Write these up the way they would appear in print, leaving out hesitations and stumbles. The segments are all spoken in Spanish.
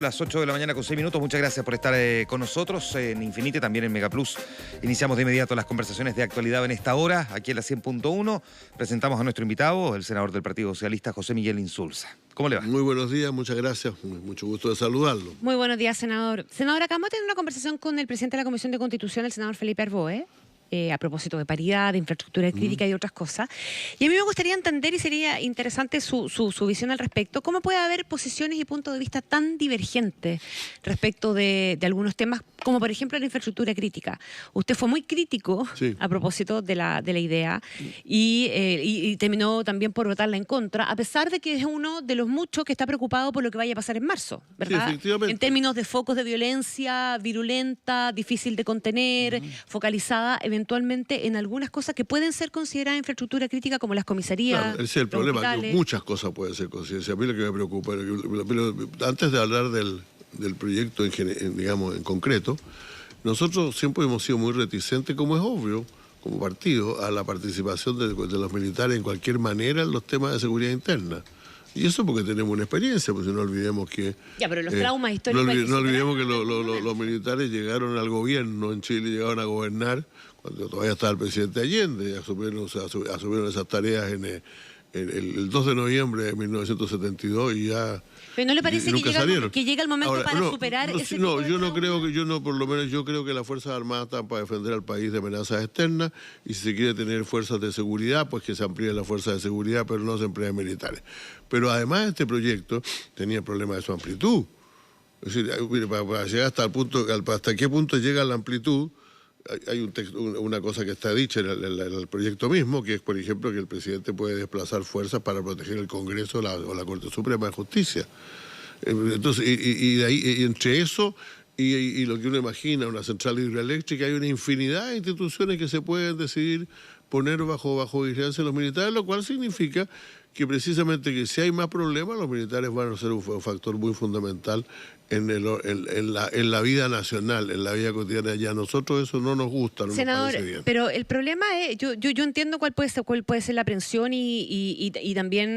Las 8 de la mañana con 6 minutos, muchas gracias por estar con nosotros en Infinite, también en Mega Plus. Iniciamos de inmediato las conversaciones de actualidad en esta hora, aquí en la 100.1. Presentamos a nuestro invitado, el senador del Partido Socialista, José Miguel Insulza. ¿Cómo le va? Muy buenos días, muchas gracias, mucho gusto de saludarlo. Muy buenos días, senador. Senador, acabamos de tener una conversación con el presidente de la Comisión de Constitución, el senador Felipe Arboe, a propósito de paridad, de infraestructura crítica y otras cosas. Y a mí me gustaría entender, y sería interesante su visión al respecto, cómo puede haber posiciones y puntos de vista tan divergentes respecto de algunos temas, como por ejemplo la infraestructura crítica. Usted fue muy crítico a propósito de la idea y terminó también por votarla en contra, a pesar de que es uno de los muchos que está preocupado por lo que vaya a pasar en marzo, ¿verdad? Sí, efectivamente. En términos de focos de violencia virulenta, difícil de contener, focalizada eventualmente en algunas cosas que pueden ser consideradas infraestructura crítica, como las comisarías. Claro, ese es el problema, hospitales. que muchas cosas pueden ser consideradas. A mí lo que me preocupa, antes de hablar del proyecto digamos, en concreto, nosotros siempre hemos sido muy reticentes, como es obvio, como partido, a la participación de los militares en cualquier manera en los temas de seguridad interna. Y eso porque tenemos una experiencia, pues si no olvidemos que... Ya, pero los traumas históricos... No olvidemos que los militares llegaron al gobierno en Chile, llegaron a gobernar cuando todavía estaba el presidente Allende, y asumieron esas tareas el 2 de noviembre de 1972 y ya... ¿Pero no le parece que llega el momento Ahora, para superar ese tipo de yo no trauma? creo que por lo menos yo creo que las Fuerzas Armadas están para defender al país de amenazas externas, y si se quiere tener fuerzas de seguridad, pues que se amplíen las fuerzas de seguridad, pero no se empleen militares. Pero además este proyecto tenía el problema de su amplitud. Es decir, para llegar hasta qué punto llega la amplitud, hay una cosa que está dicha en el proyecto mismo, que es, por ejemplo, que el presidente puede desplazar fuerzas para proteger el Congreso o la Corte Suprema de Justicia. Entonces, de ahí, entre eso y lo que uno imagina, una central hidroeléctrica, hay una infinidad de instituciones que se pueden decidir poner bajo vigilancia de los militares, lo cual significa que precisamente que si hay más problemas, los militares van a ser un factor muy fundamental en la vida nacional, en la vida cotidiana. Ya a nosotros eso no nos gusta, no Senador, nos parece bien. pero el problema es, yo entiendo cuál puede ser la aprehensión y también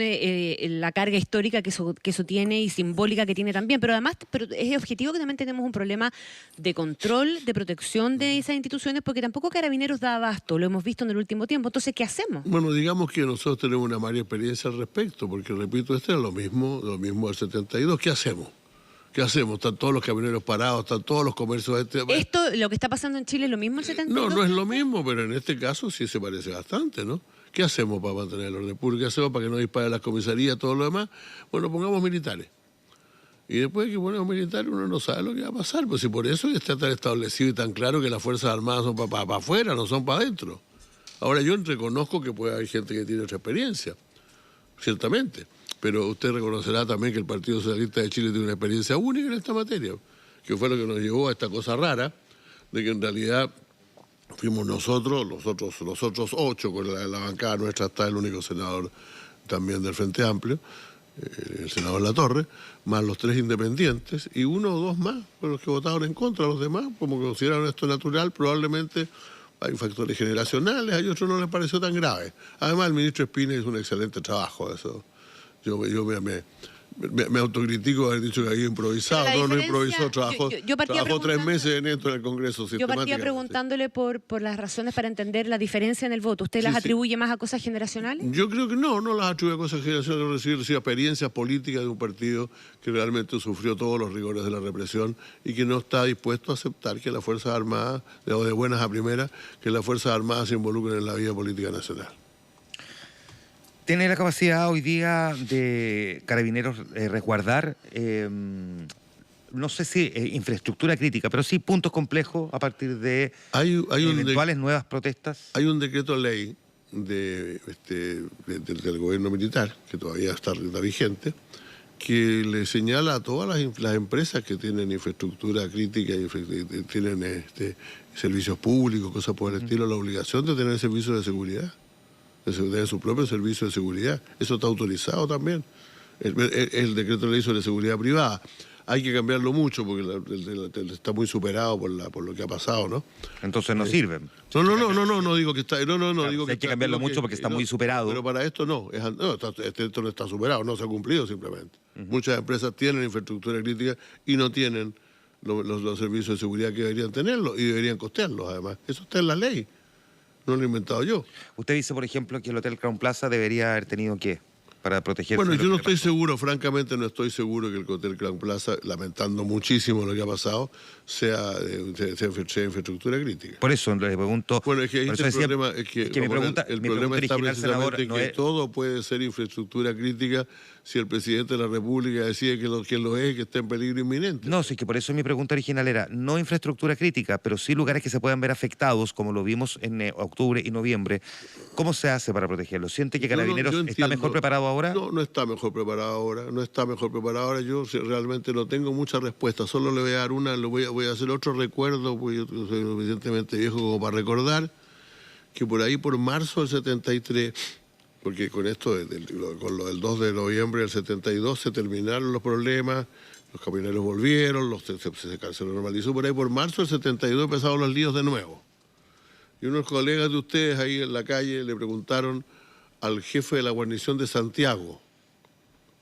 la carga histórica que eso tiene y simbólica que tiene también, pero además es objetivo que también tenemos un problema de control, de protección de esas instituciones, porque tampoco Carabineros da abasto, lo hemos visto en el último tiempo. Entonces, ¿qué hacemos? Bueno, digamos que nosotros tenemos una mala experiencia al respecto, porque repito, este era lo mismo del 72. ¿Qué hacemos? ¿Qué hacemos? Están todos los camioneros parados, están todos los comercios... ¿Esto, lo que está pasando en Chile, es lo mismo en 72? No es lo mismo, pero en este caso sí se parece bastante, ¿no? ¿Qué hacemos para mantener el orden público? ¿Qué hacemos para que no disparen las comisarías, todo lo demás? Bueno, pongamos militares. Y después de que ponemos militares, uno no sabe lo que va a pasar. Pues si por eso está tan establecido y tan claro que las Fuerzas Armadas son para afuera, no son para adentro. Ahora yo reconozco que puede haber gente que tiene otra experiencia, ciertamente. Pero usted reconocerá también que el Partido Socialista de Chile tiene una experiencia única en esta materia, que fue lo que nos llevó a esta cosa rara, de que en realidad fuimos nosotros, los otros 8, con la bancada nuestra está el único senador también del Frente Amplio, el senador Latorre, más los 3 independientes, y 1 o 2 más, con los que votaron en contra. Los demás, como consideraron esto natural, probablemente... Hay factores generacionales, a otros no les pareció tan grave. Además, el ministro Espina hizo un excelente trabajo, eso. Yo me autocritico haber dicho que había improvisado. No improvisó, trabajó 3 meses en esto en el Congreso. Yo partía preguntándole por las razones para entender la diferencia en el voto. ¿Usted las atribuye más a cosas generacionales? Yo creo que no las atribuye a cosas generacionales. Recibe experiencias políticas de un partido que realmente sufrió todos los rigores de la represión y que no está dispuesto a aceptar que las Fuerzas Armadas, de buenas a primeras, que las Fuerzas Armadas se involucren en la vida política nacional. ¿Tiene la capacidad hoy día de Carabineros resguardar, no sé si infraestructura crítica, pero sí puntos complejos a partir de eventuales nuevas protestas? Hay un decreto ley del gobierno militar, que todavía está vigente, que le señala a todas las empresas que tienen infraestructura crítica y tienen servicios públicos, cosas por el estilo, la obligación de tener servicios de seguridad, de su propio servicio de seguridad. Eso está autorizado también. El decreto de ley sobre seguridad privada. hay que cambiarlo mucho porque está muy superado por lo que ha pasado, ¿no? Entonces no sirven. No digo que está, Claro, digo que hay que está, cambiarlo digo mucho porque está muy superado. Pero para esto no, esto no está superado, no se ha cumplido simplemente. Muchas empresas tienen infraestructura crítica y no tienen los servicios de seguridad que deberían tenerlo y deberían costearlos además. Eso está en la ley, no lo he inventado yo. Usted dice, por ejemplo, que el Hotel Crown Plaza debería haber tenido ¿qué? Para protegerse. Bueno, yo no estoy seguro, francamente no estoy seguro que el Hotel Crown Plaza, lamentando muchísimo lo que ha pasado, sea infraestructura crítica. Por eso le pregunto. Bueno, es que ahí por eso el decía, problema es que mi pregunta está original, senador, precisamente no que es- todo puede ser infraestructura crítica si el presidente de la República decide que lo es y que está en peligro inminente. No, sí, que por eso mi pregunta original era no infraestructura crítica, pero sí lugares que se puedan ver afectados, como lo vimos en octubre y noviembre. ¿Cómo se hace para protegerlos? ¿Siente que Yo no- Carabineros yo está entiendo. mejor preparado ahora? No está mejor preparado ahora, no está mejor preparado ahora. Yo realmente no tengo mucha respuesta, solo le voy a dar una, voy a hacer otro recuerdo, porque yo soy lo suficientemente viejo como para recordar que por ahí, por marzo del 73, porque con esto, con lo del 2 de noviembre del 72, se terminaron los problemas, los camioneros volvieron, se normalizó. Por ahí, por marzo del 72 empezaron los líos de nuevo. Y unos colegas de ustedes ahí en la calle le preguntaron al jefe de la guarnición de Santiago.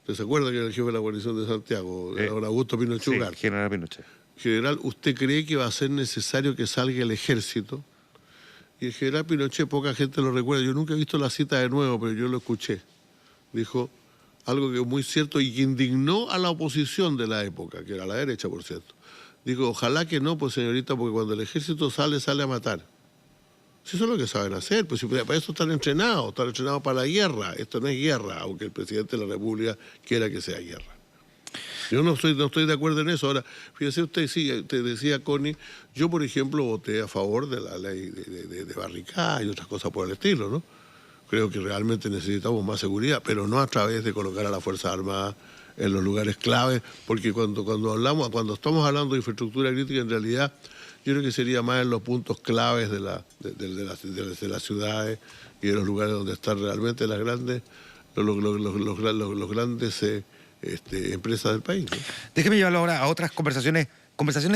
¿Usted se acuerda que era el jefe de la guarnición de Santiago? Don Augusto Pinochet Sí, Ugarte. General Pinochet. General, ¿usted cree que va a ser necesario que salga el ejército? Y el general Pinochet, poca gente lo recuerda, yo nunca he visto la cita de nuevo, pero yo lo escuché. Dijo algo que es muy cierto y que indignó a la oposición de la época, que era la derecha, por cierto. Dijo, ojalá que no, pues señorita, porque cuando el ejército sale a matar. Si eso es lo que saben hacer, pues si para eso están entrenados para la guerra. Esto no es guerra, aunque el presidente de la República quiera que sea guerra. Yo no estoy de acuerdo en eso. Ahora, fíjese usted, sí, te decía Connie, yo por ejemplo voté a favor de la ley de barricada y otras cosas por el estilo, ¿no? Creo que realmente necesitamos más seguridad, pero no a través de colocar a las Fuerzas Armadas en los lugares claves, porque cuando estamos hablando de infraestructura crítica, en realidad yo creo que sería más en los puntos claves de las ciudades y de los lugares donde están realmente las grandes empresas del país, ¿no? Déjeme llevarlo ahora a otras conversaciones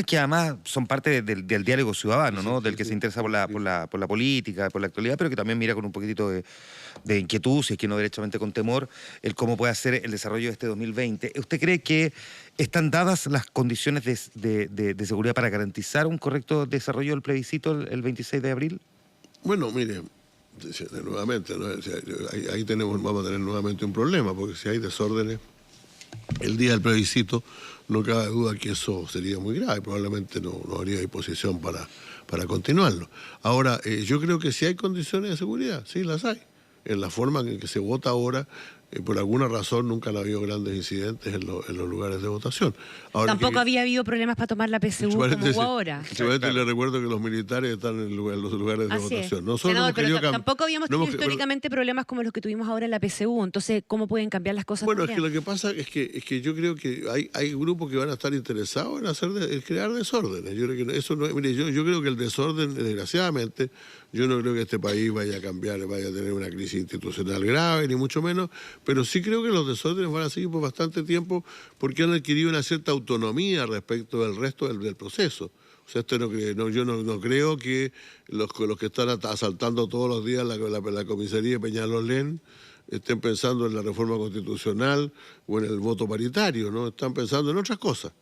que además son parte del diálogo ciudadano, ¿no? Del que se interesa por la política, por la actualidad, pero que también mira con un poquitito de inquietud, si es que no derechamente con temor, el cómo puede ser el desarrollo de este 2020. ¿Usted cree que están dadas las condiciones de seguridad para garantizar un correcto desarrollo del plebiscito el 26 de abril? Bueno, mire, nuevamente, ¿no? O sea, ahí vamos a tener nuevamente un problema, porque si hay desórdenes el día del plebiscito, no cabe duda que eso sería muy grave, probablemente no habría disposición para continuarlo. Ahora, yo creo que si hay condiciones de seguridad, sí las hay. En la forma en que se vota ahora, por alguna razón nunca han habido grandes incidentes en los lugares de votación. Ahora, Tampoco había habido problemas para tomar la PSU como hubo ahora. Simplemente le recuerdo que los militares están en los lugares de Así es. votación. Nosotros Senador, hemos querido pero tampoco habíamos tenido pero- históricamente problemas como los que tuvimos ahora en la PSU. Entonces, ¿cómo pueden cambiar las cosas? Bueno, es que también? lo que pasa es que yo creo que hay grupos que van a estar interesados en crear desórdenes. Yo creo que eso no, mire, yo creo que el desorden, desgraciadamente, yo no creo que este país vaya a cambiar, vaya a tener una crisis institucional grave, ni mucho menos, pero sí creo que los desórdenes van a seguir por bastante tiempo porque han adquirido una cierta autonomía respecto del resto del proceso. O sea, yo no creo que los que están asaltando todos los días la comisaría de Peñalolén estén pensando en la reforma constitucional o en el voto paritario, ¿no? Están pensando en otras cosas.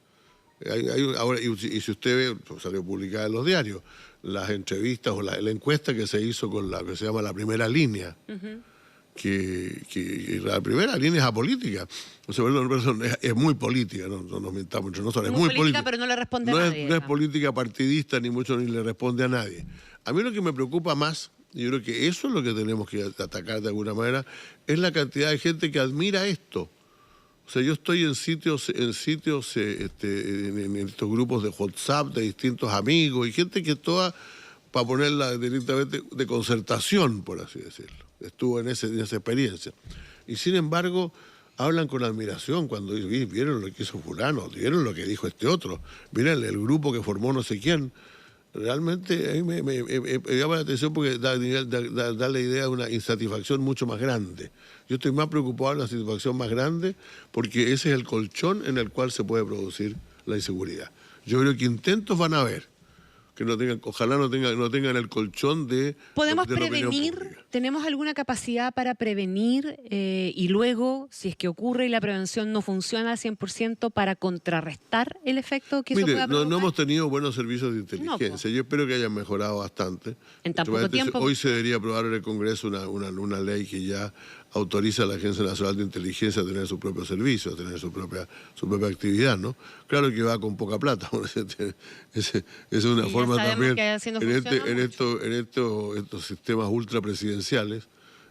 Ahora, y si usted ve, salió publicada en los diarios, las entrevistas o la encuesta que se hizo con la que se llama la primera línea, que la primera línea es apolítica. O sea, es muy política, no nos mintamos entre nosotros. Es muy política, pero no le responde a no nadie. no es digamos. política partidista, ni mucho ni le responde a nadie. A mí lo que me preocupa más, y yo creo que eso es lo que tenemos que atacar de alguna manera, es la cantidad de gente que admira esto. O sea, yo estoy en estos grupos de WhatsApp de distintos amigos y gente que toda, para ponerla directamente, de concertación, por así decirlo. Estuvo en esa experiencia. Y sin embargo, hablan con admiración cuando dicen, vieron lo que hizo fulano, vieron lo que dijo este otro, miren el grupo que formó no sé quién. realmente a mí me llama la atención porque da la idea de una insatisfacción mucho más grande. Yo estoy más preocupado de una satisfacción más grande porque ese es el colchón en el cual se puede producir la inseguridad. Yo creo que intentos van a haber, que no tengan, ojalá no tengan el colchón de ¿Podemos de la opinión prevenir? pública. ¿Tenemos alguna capacidad para prevenir y luego, si es que ocurre y la prevención no funciona al 100%, para contrarrestar el efecto que eso Mire, pueda no provocar? hemos tenido buenos servicios de inteligencia. Yo espero que hayan mejorado bastante. En tan poco tiempo. Hoy se debería aprobar en el Congreso una ley que ya autoriza a la Agencia Nacional de Inteligencia a tener su propio servicio, a tener su propia actividad, ¿no? Claro que va con poca plata. Esa es una Y ya forma sabemos también. que así no En funciona estos sistemas ultrapresidenciales,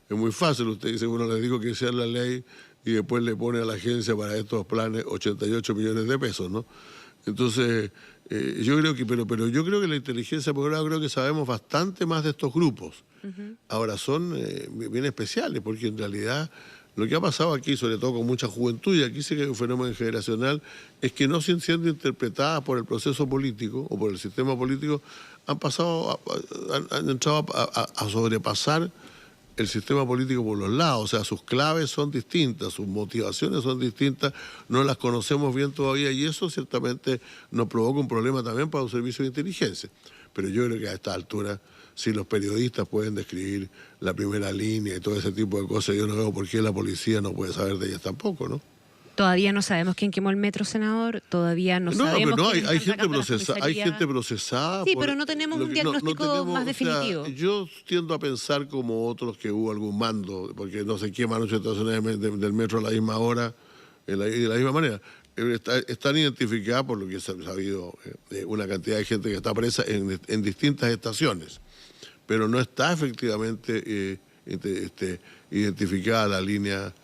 es muy fácil. Usted dice, bueno, le digo que sea la ley y después le pone a la agencia para estos planes 88 millones de pesos, ¿no? Entonces, yo creo que, pero yo creo que la inteligencia, por ahora creo que sabemos bastante más de estos grupos. Ahora son bien especiales, porque en realidad lo que ha pasado aquí, sobre todo con mucha juventud, y aquí sí que hay un fenómeno generacional, es que no siendo interpretadas por el proceso político o por el sistema político, han entrado a sobrepasar el sistema político por los lados. O sea, sus claves son distintas, sus motivaciones son distintas, no las conocemos bien todavía, y eso ciertamente nos provoca un problema también para los servicios de inteligencia. Pero yo creo que a esta altura, si los periodistas pueden describir la primera línea y todo ese tipo de cosas, yo no veo por qué la policía no puede saber de ellas tampoco, ¿no? Todavía no sabemos quién quemó el metro, senador. Todavía no sabemos quién hay está gente sacando las hay gente comisarías. procesada. Sí, pero no tenemos un diagnóstico más definitivo. Yo tiendo a pensar como otros que hubo algún mando, porque no se queman 8 estaciones del metro a la misma hora, de la misma manera. Están identificadas, por lo que se ha sabido, una cantidad de gente que está presa en distintas estaciones, pero no está efectivamente identificada la línea,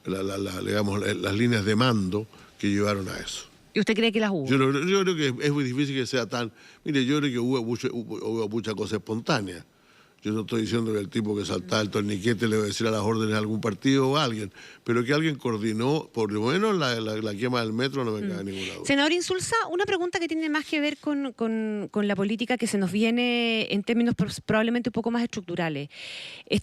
digamos, las líneas de mando que llevaron a eso. ¿Y usted cree que las hubo? Yo creo que es muy difícil que sea tan... Mire, yo creo que hubo mucha cosa espontánea. Yo no estoy diciendo que el tipo que saltaba el torniquete le va a decir a las órdenes a algún partido o a alguien, pero que alguien coordinó, por lo menos la quema del metro, no me cabe ninguna duda. Senador Insulza, una pregunta que tiene más que ver con la política que se nos viene en términos probablemente un poco más estructurales.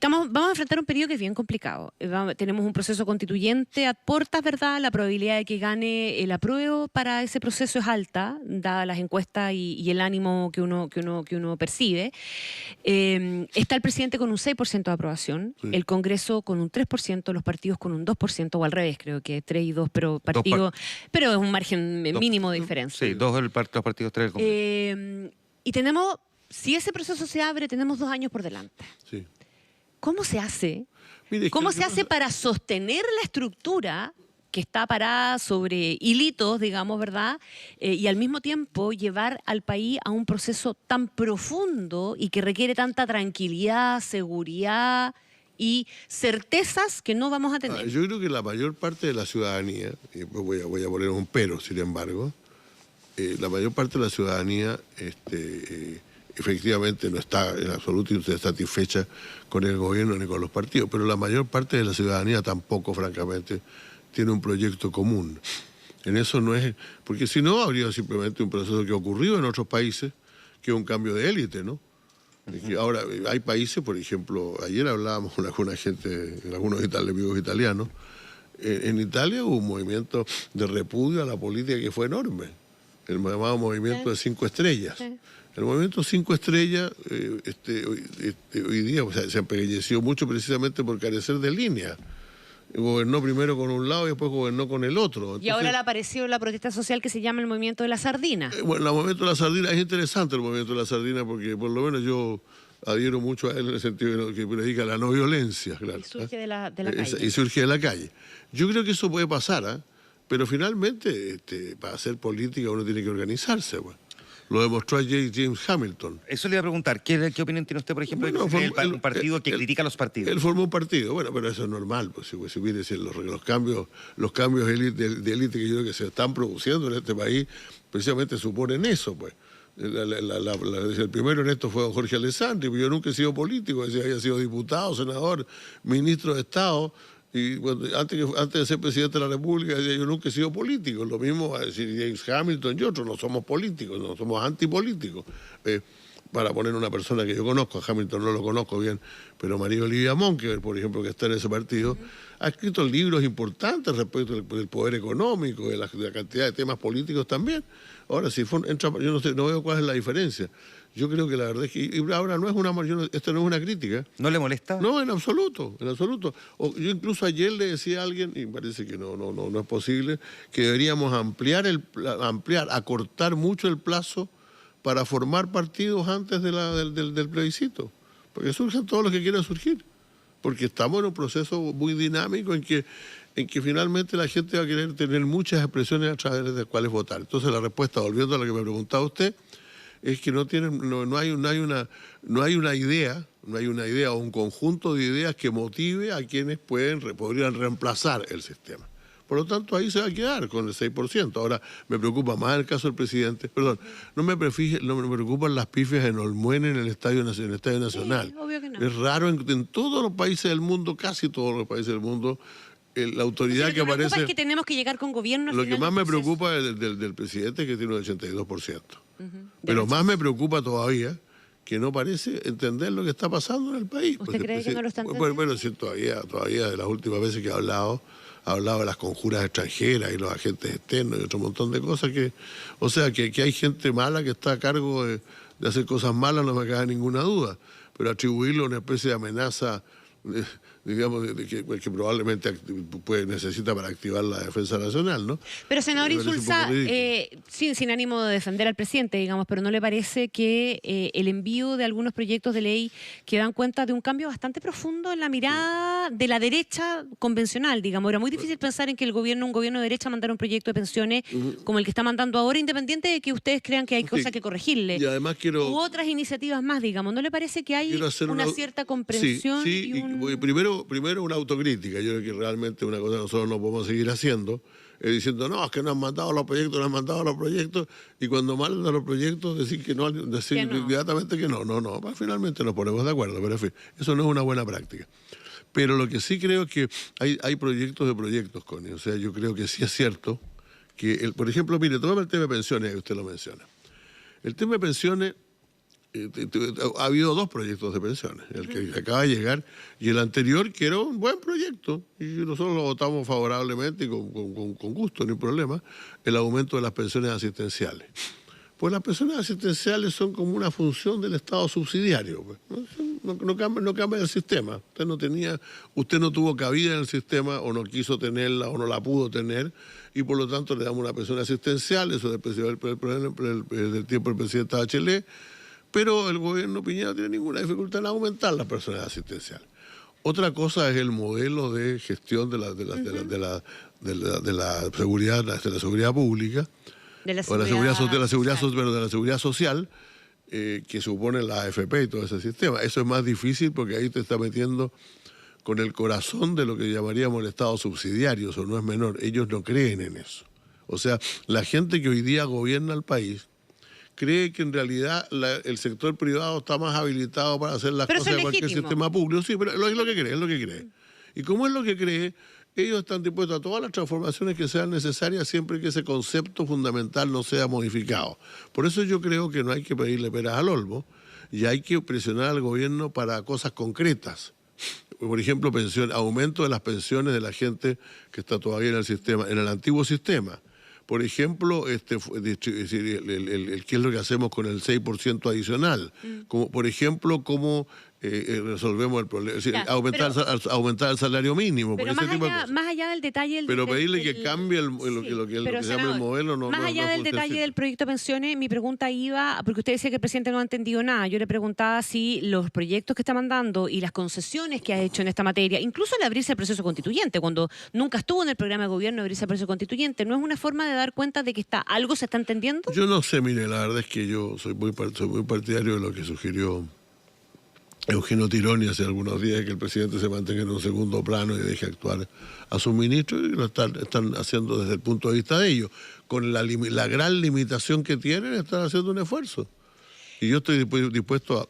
Vamos a enfrentar un periodo que es bien complicado. Tenemos un proceso constituyente a puertas, ¿verdad? La probabilidad de que gane el apruebo para ese proceso es alta, dadas las encuestas y el ánimo que uno percibe. Está el presidente con un 6% de aprobación, sí. El Congreso con un 3%, los partidos con un 2%, o al revés, creo que 3 y 2, pero pero es un margen mínimo de diferencia. Sí, los partidos 3 del Congreso. Y tenemos, si ese proceso se abre, tenemos 2 años por delante. Sí. ¿Cómo se hace? Mire, ¿Cómo se hace para sostener la estructura que está parada sobre hilitos, digamos, ¿verdad? Y al mismo tiempo llevar al país a un proceso tan profundo y que requiere tanta tranquilidad, seguridad y certezas que no vamos a tener? Yo creo que la mayor parte de la ciudadanía, y voy a poner un pero, sin embargo, la mayor parte de la ciudadanía efectivamente no está en absoluto satisfecha con el gobierno ni con los partidos, pero la mayor parte de la ciudadanía tampoco, francamente, tiene un proyecto común. En eso no es... Porque si no, habría simplemente un proceso que ocurrió en otros países, que es un cambio de élite, ¿no? Ahora, hay países, por ejemplo, ayer hablábamos con alguna gente, algunos amigos italianos, en Italia hubo un movimiento de repudio a la política que fue enorme, el llamado movimiento de 5 estrellas. Sí. El movimiento 5 estrellas hoy día se empequeñeció mucho precisamente por carecer de línea. Gobernó primero con un lado y después gobernó con el otro. Entonces, y ahora le apareció la protesta social que se llama el movimiento de la sardina. Bueno, el movimiento de la sardina es interesante, el movimiento de la sardina, porque por lo menos yo adhiero mucho a él en el sentido que predica la no violencia, claro. Y surge de la calle. Y surge de la calle. Yo creo que eso puede pasar, pero finalmente para hacer política uno tiene que organizarse, pues. Lo demostró ayer James Hamilton. Eso le iba a preguntar. ¿Qué opinión tiene usted, por ejemplo, de un partido que critica a los partidos? Él formó un partido. Bueno, pero eso es normal. Pues, si mire, los cambios de élite que yo creo que se están produciendo en este país, precisamente suponen eso, pues. El primero en esto fue don Jorge Alessandri, pero yo nunca he sido político, había sido diputado, senador, ministro de Estado. Y antes de ser presidente de la República, yo nunca he sido político. Lo mismo va a decir James Hamilton y otros, no somos políticos, no somos antipolíticos. Para poner una persona que yo conozco, a Hamilton no lo conozco bien, pero María Olivia Monke, por ejemplo, que está en ese partido, ha escrito libros importantes respecto del poder económico, de la cantidad de temas políticos también. Ahora, si entra, yo no sé, no veo cuál es la diferencia. Yo creo que la verdad es que ahora no es esto no es una crítica. ¿No le molesta? No, en absoluto, en absoluto. Yo incluso ayer le decía a alguien, y parece que no es posible, que deberíamos acortar mucho el plazo para formar partidos antes del plebiscito, porque surgen todos los que quieran surgir, porque estamos en un proceso muy dinámico en que finalmente la gente va a querer tener muchas expresiones a través de las cuales votar. Entonces la respuesta, volviendo a lo que me preguntaba usted, es que no hay una idea o un conjunto de ideas que motive a quienes podrían reemplazar el sistema. Por lo tanto, ahí se va a quedar con el 6%. Ahora, me preocupa más el caso del presidente. Perdón, no me preocupan las pifias en Olmuén en el Estadio Nacional. Sí, obvio que no. Es raro en todos los países del mundo, casi todos los países del mundo, la autoridad que aparece... Es que tenemos que llegar con gobierno. Lo que más me preocupa del presidente es que tiene un 82%. Pero más me preocupa todavía que no parece entender lo que está pasando en el país. ¿Usted cree que no lo está entendiendo? Bueno, sí, todavía de las últimas veces que ha hablado de las conjuras extranjeras y los agentes externos y otro montón de cosas o sea, que hay gente mala que está a cargo de hacer cosas malas, no me cabe ninguna duda, pero atribuirlo a una especie de amenaza, digamos, que probablemente necesita para activar la defensa nacional, ¿no? Pero, senador Insulza, sin ánimo de defender al presidente, digamos, pero ¿no le parece que el envío de algunos proyectos de ley que dan cuenta de un cambio bastante profundo en la mirada de la derecha convencional, digamos? Era muy difícil pensar en que un gobierno de derecha mandara un proyecto de pensiones como el que está mandando ahora, independiente de que ustedes crean que hay cosas que corregirle. Y además u otras iniciativas más, digamos. ¿No le parece que hay una cierta comprensión? Sí, primero una autocrítica. Yo creo que realmente una cosa que nosotros no podemos seguir haciendo es diciendo, no, es que no han mandado los proyectos, y cuando mandan los proyectos decir inmediatamente que no. Finalmente nos ponemos de acuerdo, pero en fin, eso no es una buena práctica. Pero lo que sí creo es que hay proyectos de proyectos, Connie. O sea, yo creo que sí es cierto que, por ejemplo, mire, toma el tema de pensiones, que usted lo menciona. El tema de pensiones, ha habido 2 proyectos de pensiones, el que acaba de llegar y el anterior, que era un buen proyecto, y nosotros lo votamos favorablemente y con gusto, no hay problema, el aumento de las pensiones asistenciales. Pues las pensiones asistenciales son como una función del Estado subsidiario, pues, no cambia el sistema. Usted no tuvo cabida en el sistema, o no quiso tenerla, o no la pudo tener, y por lo tanto le damos una pensión asistencial, eso del tiempo del presidente Bachelet. Pero el gobierno Piñera no tiene ninguna dificultad en aumentar las pensiones asistenciales. Otra cosa es el modelo de gestión de la seguridad pública, de la seguridad social, que supone la AFP y todo ese sistema. Eso es más difícil porque ahí te está metiendo con el corazón de lo que llamaríamos el Estado subsidiario, eso no es menor. Ellos no creen en eso. O sea, la gente que hoy día gobierna el país cree que en realidad el sector privado está más habilitado para hacer las cosas de cualquier sistema público. Sí, pero es lo que cree. Y como es lo que cree, ellos están dispuestos a todas las transformaciones que sean necesarias siempre que ese concepto fundamental no sea modificado. Por eso yo creo que no hay que pedirle peras al olmo y hay que presionar al gobierno para cosas concretas. Por ejemplo, aumento de las pensiones de la gente que está todavía en el sistema, en el antiguo sistema. Por ejemplo, ¿qué es lo que hacemos con el 6% adicional? Como, por ejemplo, cómo resolvemos el problema, es decir, aumentar el salario mínimo. Pero más allá del detalle... Pero pedirle que cambie lo que se llama el modelo no. Más allá del detalle del proyecto de pensiones, mi pregunta iba, porque usted decía que el presidente no ha entendido nada, yo le preguntaba si los proyectos que está mandando y las concesiones que ha hecho en esta materia, incluso el abrirse al proceso constituyente, cuando nunca estuvo en el programa de gobierno abrirse al proceso constituyente, ¿no es una forma de dar cuenta de que algo se está entendiendo? Yo no sé, mire, la verdad es que yo soy muy partidario de lo que sugirió Eugenio Tironi hace algunos días, que el presidente se mantenga en un segundo plano y deje actuar a sus ministros, y lo están haciendo desde el punto de vista de ellos. Con la gran limitación que tienen, están haciendo un esfuerzo. Y yo estoy dispuesto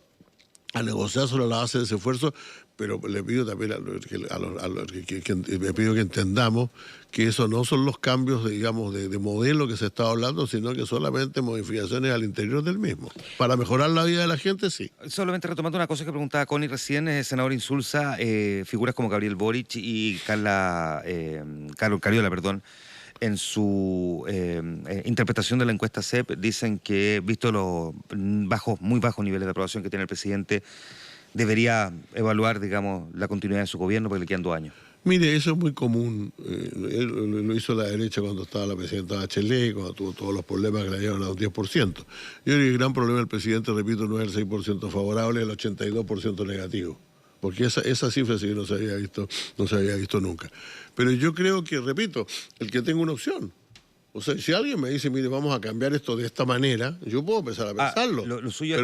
a negociar sobre la base de ese esfuerzo, pero le pido también le pido que entendamos que eso no son los cambios, digamos, de modelo que se está hablando, sino que solamente modificaciones al interior del mismo. Para mejorar la vida de la gente, sí. Solamente retomando una cosa que preguntaba Connie recién, el senador Insulza, figuras como Gabriel Boric y Carlos Cariola, perdón, en su interpretación de la encuesta CEP, dicen que, visto los muy bajos niveles de aprobación que tiene el presidente, debería evaluar, digamos, la continuidad de su gobierno porque le quedan 2 años. Mire, eso es muy común. Lo hizo la derecha cuando estaba la presidenta Bachelet, cuando tuvo todos los problemas que le dieron a un 10%. Yo creo que el gran problema del presidente, repito, no es el 6% favorable, es el 82% negativo. Porque esa cifra sí que no se había visto nunca. Pero yo creo que, repito, el que tenga una opción. O sea, si alguien me dice, mire, vamos a cambiar esto de esta manera, yo puedo empezar a pensarlo. Lo suyo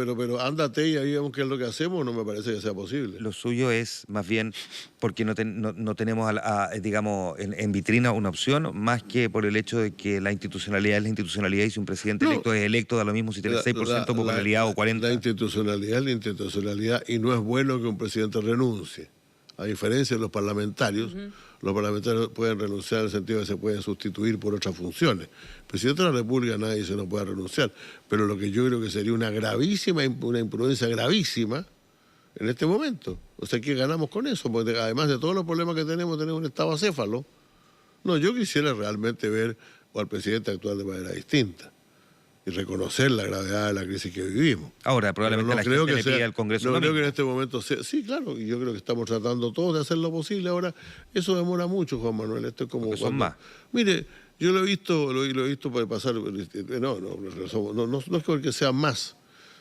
pero ándate y ahí vemos qué es lo que hacemos, no me parece que sea posible. Lo suyo es más bien porque no tenemos, digamos, en vitrina una opción, más que por el hecho de que la institucionalidad es la institucionalidad y si un presidente electo es electo, da lo mismo si tiene 6% de popularidad o 40%. La institucionalidad es la institucionalidad y no es bueno que un presidente renuncie. A diferencia de los parlamentarios, los parlamentarios pueden renunciar en el sentido de que se pueden sustituir por otras funciones. El presidente de la República nadie dice no puede renunciar, pero lo que yo creo que sería una imprudencia gravísima en este momento. O sea, ¿qué ganamos con eso? Porque además de todos los problemas que tenemos un Estado acéfalo. No, yo quisiera realmente ver al presidente actuar de manera distinta y reconocer la gravedad de la crisis que vivimos. Ahora, probablemente la gente le pide al Congreso. No creo que en este momento sea. Sí, claro, y yo creo que estamos tratando todos de hacer lo posible. Ahora, eso demora mucho, Juan Manuel. Esto es como. Son más. Mire, yo lo he visto para pasar. No es porque sea más,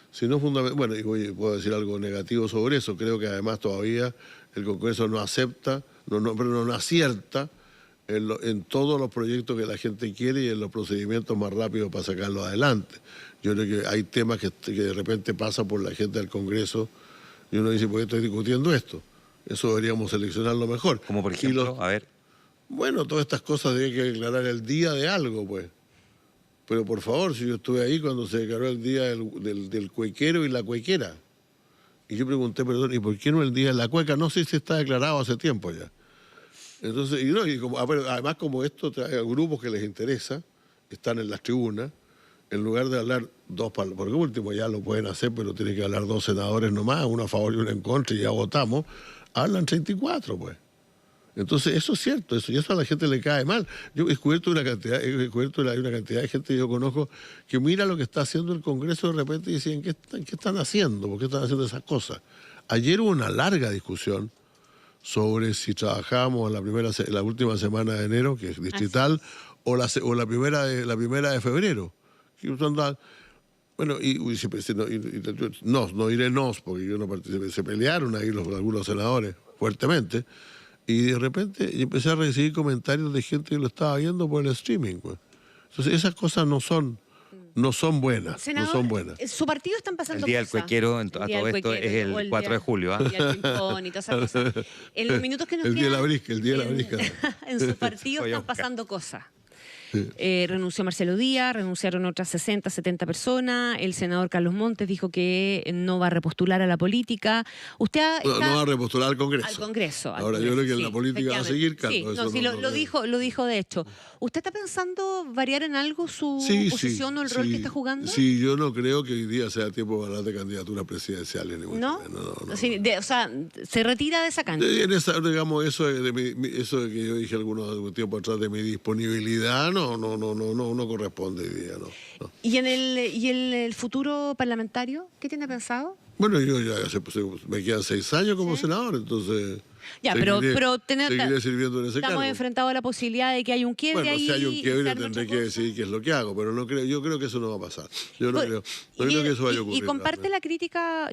sino fundamentalmente. Bueno, y puedo decir algo negativo sobre eso. Creo que además todavía el Congreso no acepta, no acierta en todos los proyectos que la gente quiere y en los procedimientos más rápidos para sacarlos adelante. Yo creo que hay temas que de repente pasan por la gente del Congreso y uno dice, ¿por qué estoy discutiendo esto? Eso deberíamos seleccionarlo mejor. Como por ejemplo, a ver. Bueno, todas estas cosas deben que declarar el día de algo, pues. Pero por favor, si yo estuve ahí cuando se declaró el día del cuequero y la cuequera. Y yo pregunté, perdón, ¿y por qué no el día de la cueca? No sé si está declarado hace tiempo ya. Entonces, además como esto trae a grupos que les interesa, están en las tribunas, en lugar de hablar porque último ya lo pueden hacer, pero tienen que hablar 2 senadores nomás, uno a favor y uno en contra, y ya votamos, hablan 34, pues. Entonces, eso es cierto, y eso a la gente le cae mal. Yo he descubierto una cantidad de gente que yo conozco que mira lo que está haciendo el Congreso de repente y dicen, ¿qué están haciendo? ¿Por qué están haciendo esas cosas? Ayer hubo una larga discusión sobre si trabajábamos en la última semana de enero, que es distrital, o la primera de febrero. Bueno, no diré porque yo no participé, se pelearon ahí algunos senadores fuertemente, y de repente yo empecé a recibir comentarios de gente que lo estaba viendo por el streaming. Pues. Entonces esas cosas no son buenas. Senador, no son buenas. Su partido están pasando El día del cuequero, a todo esto, es el 4 de julio. El día del ping-pong y todas esas cosas. En los minutos que nos el quedan... El día de la brisca. En su partido están pasando cosas. Renunció Marcelo Díaz, renunciaron otras 60, 70 personas. El senador Carlos Montes dijo que no va a repostular a la política. Usted no va a repostular al Congreso. Al Congreso. Ahora, yo creo que en la política va a seguir, Carlos. Lo dijo de hecho. ¿Usted está pensando variar en algo su posición o el rol que está jugando? Sí, yo no creo que hoy día sea tiempo para hablar de candidaturas presidenciales. ¿No? Sí, o sea, se retira de esa cancha. Digamos, eso de que yo dije algún tiempo atrás de mi disponibilidad, no corresponde hoy día, no. ¿Y en el futuro parlamentario qué tiene pensado? Bueno, yo ya me quedan 6 años como senador, entonces... Ya, seguiré sirviendo en ese cargo. Estamos enfrentados a la posibilidad de que hay un quiebre ahí. Si hay un quiebre tendré que decidir qué es lo que hago, pero yo creo que eso no va a pasar. Yo no creo que eso vaya a ocurrir. Y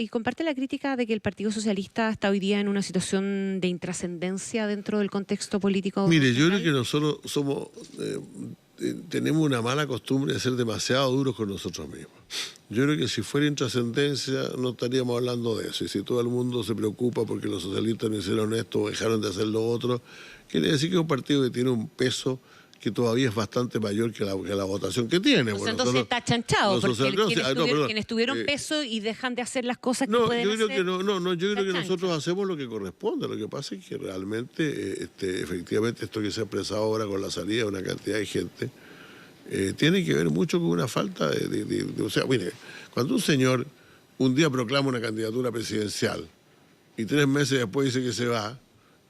comparte la crítica de que el Partido Socialista está hoy día en una situación de intrascendencia dentro del contexto político. Mire, yo creo que nosotros tenemos una mala costumbre de ser demasiado duros con nosotros mismos. Yo creo que si fuera intrascendencia no estaríamos hablando de eso. Y si todo el mundo se preocupa porque los socialistas no hicieron esto o dejaron de hacer lo otro, quiere decir que es un partido que tiene un peso que todavía es bastante mayor que la votación que tiene. O sea, entonces está chanchado, porque quienes tuvieron peso y dejan de hacer las cosas que pueden hacer. Yo creo que nosotros hacemos lo que corresponde. Lo que pasa es que realmente, efectivamente, esto que se ha expresado ahora con la salida de una cantidad de gente, tiene que ver mucho con una falta o sea, mire, cuando un señor un día proclama una candidatura presidencial y 3 meses después dice que se va,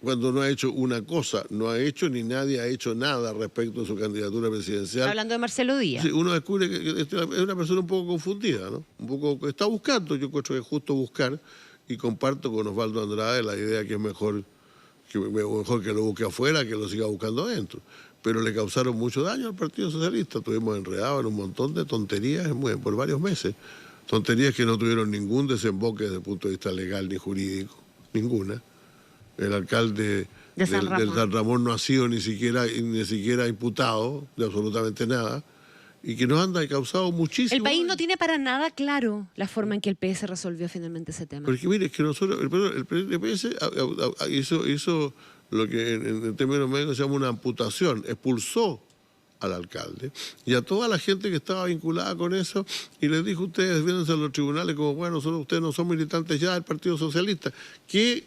cuando no ha hecho una cosa, no ha hecho ni nadie ha hecho nada respecto a su candidatura presidencial. Hablando de Marcelo Díaz. Sí, uno descubre que es una persona un poco confundida, ¿no? Un poco está buscando, yo creo que es justo buscar, y comparto con Osvaldo Andrade la idea que es mejor que lo busque afuera que lo siga buscando adentro. Pero le causaron mucho daño al Partido Socialista. Estuvimos enredados en un montón de tonterías por varios meses. Tonterías que no tuvieron ningún desemboque desde el punto de vista legal ni jurídico, ninguna. El alcalde del San Ramón no ha sido ni siquiera imputado de absolutamente nada, y que nos han causado muchísimo. El país no tiene para nada claro la forma en que el PS resolvió finalmente ese tema. Porque mire, es que nosotros, el PS hizo lo que en términos médicos se llama una amputación, expulsó al alcalde y a toda la gente que estaba vinculada con eso, y les dijo: ustedes viéndose a los tribunales como, bueno, ustedes no son militantes ya del Partido Socialista. ¿Qué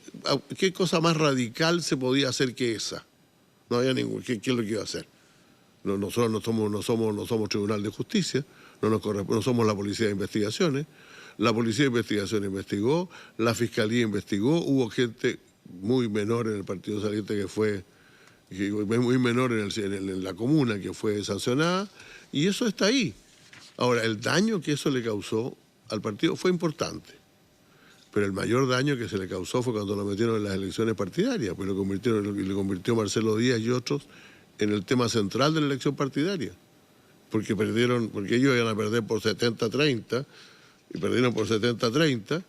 cosa más radical se podía hacer que esa? No había ningún. ¿Qué es lo que iba a hacer? Nosotros no somos Tribunal de Justicia, no somos la Policía de Investigaciones. La Policía de Investigaciones investigó, la Fiscalía investigó, hubo gente muy menor en el Partido Socialista muy menor en la comuna que fue sancionada, y eso está ahí. Ahora, el daño que eso le causó al partido fue importante, pero el mayor daño que se le causó fue cuando lo metieron en las elecciones partidarias, pues le convirtió Marcelo Díaz y otros en el tema central de la elección partidaria, porque ellos iban a perder por 70-30, y perdieron por 70-30,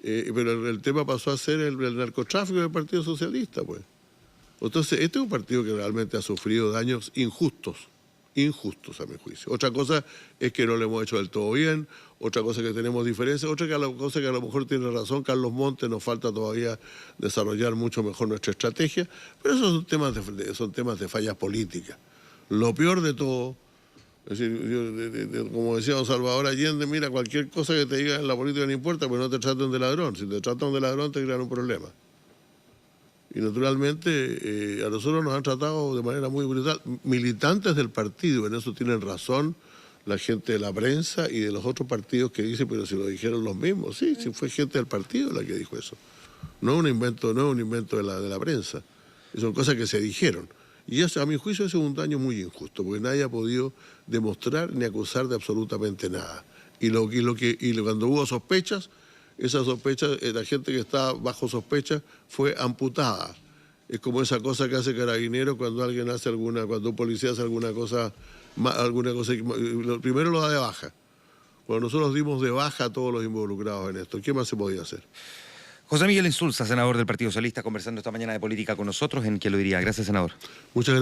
pero el tema pasó a ser el narcotráfico del Partido Socialista, pues. Entonces, este es un partido que realmente ha sufrido daños injustos a mi juicio. Otra cosa es que no lo hemos hecho del todo bien, otra cosa es que tenemos diferencias, otra cosa que a lo mejor tiene razón Carlos Montes, nos falta todavía desarrollar mucho mejor nuestra estrategia, pero esos son temas de fallas políticas. Lo peor de todo, es decir, como decía don Salvador Allende, mira, cualquier cosa que te digan en la política no importa, pero no te traten de ladrón. Si te tratan de ladrón te crean un problema. Y naturalmente a nosotros nos han tratado de manera muy brutal. Militantes del partido, en eso tienen razón la gente de la prensa y de los otros partidos que dicen, pero si lo dijeron los mismos. Sí, fue gente del partido la que dijo eso. No es un invento de la prensa. Son cosas que se dijeron. Y eso, a mi juicio, eso es un daño muy injusto, porque nadie ha podido demostrar ni acusar de absolutamente nada. Y cuando hubo sospechas, esas sospechas, la gente que está bajo sospecha fue amputada. Es como esa cosa que hace Carabinero cuando cuando un policía hace alguna cosa, primero lo da de baja. Cuando nosotros dimos de baja a todos los involucrados en esto, ¿qué más se podía hacer? José Miguel Insulza, senador del Partido Socialista, conversando esta mañana de política con nosotros en ¿Quién lo diría? Gracias, senador. Muchas gracias.